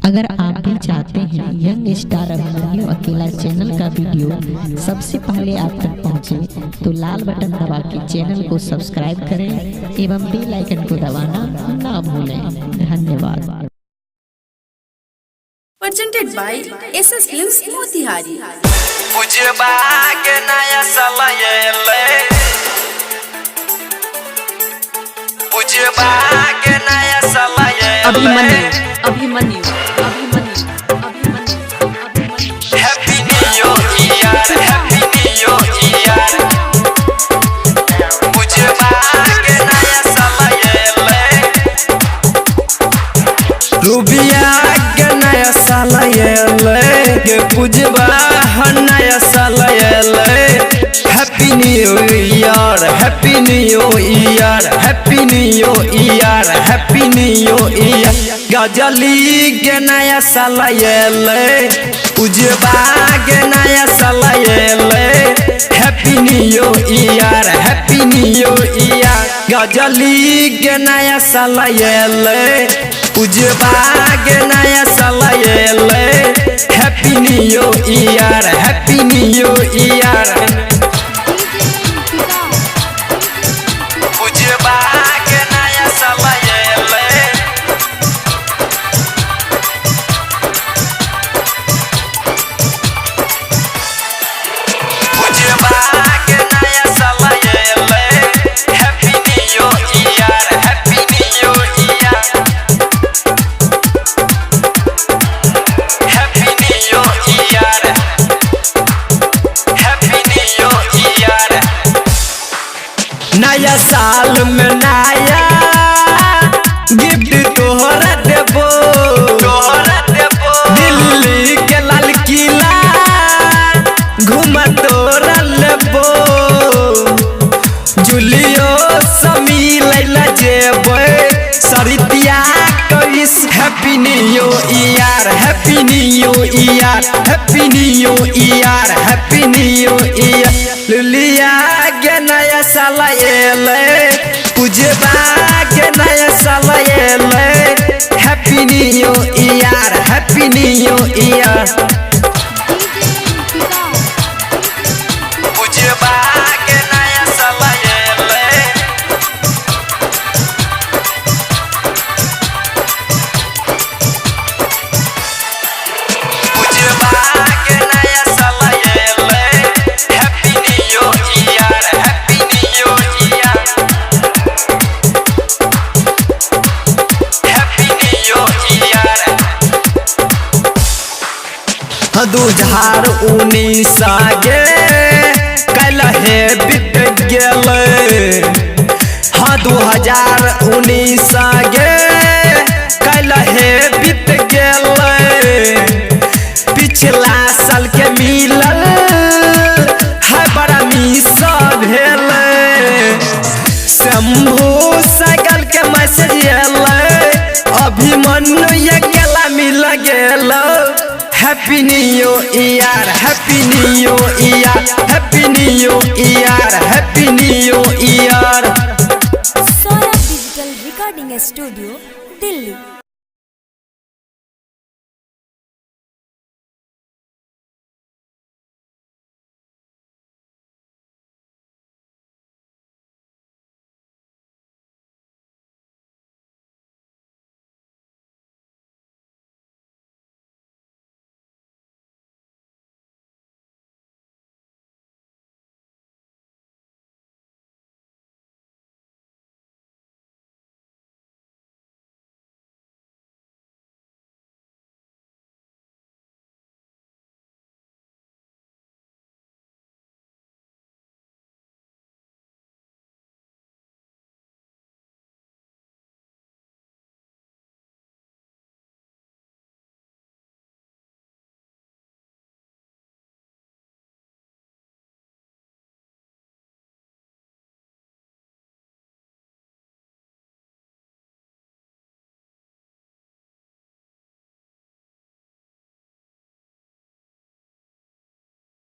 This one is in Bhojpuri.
अगर आप भी चाहते हैं यंग स्टार अभिमन्यु अकेला चैनल का वीडियो सबसे पहले आप तक पहुंचे, तो लाल बटन दबा के चैनल को सब्सक्राइब करें एवं बेल आइकन को दबाना ना भूलें। धन्यवाद। Presented by SS Films Motihari। पुजबा के नया सलायले, पुजबा के नया सलायले। Abhimanyu happy new year, happy new year. पुजबा के नया सलायले, रूबिया के नया सलायले, के पुजबा नया सलायले। Happy new year, happy new year, happy new year, happy new year. गजली के नया सलायले, पुजबा के नया सलायले। Happy new year, happy new year. गजली के नया सलायले, पुजबा के नया सलायले। Happy new year, happy new year. पुजबा के नया सलायले, पुजबा के नया सलायले। Happy new year, happy new year. Happy new year, happy new year. नया साल में नया गिफ्ट तोहरा देबो, तोहरा देबो। दिल्ली के लाल किला घुमा तोरा लेबो। जुलियो समी लैला जेबे, सरितिया कइस। Happy new year, happy new year, happy new year, happy new year. लुलिया के नया सलायले, पुजबा के नया सलायले। Happy new year, happy new year. पुजबा के नया सलायले, पुजबा के नया सलायले। Happy new year, happy new year. Happy new year. 2019 गे कल हे बीत गेले। हाँ 2019 गे कल हे बीत गेले। पिछला साल के मिलल है बड़ा मिस भेल। शंभू साइकिल के मैसेज एले, अभिमन्यु अकेला मिल गेल। Happy new year, happy new year, happy new year, happy new year. Saurabh digital recording studio, Delhi.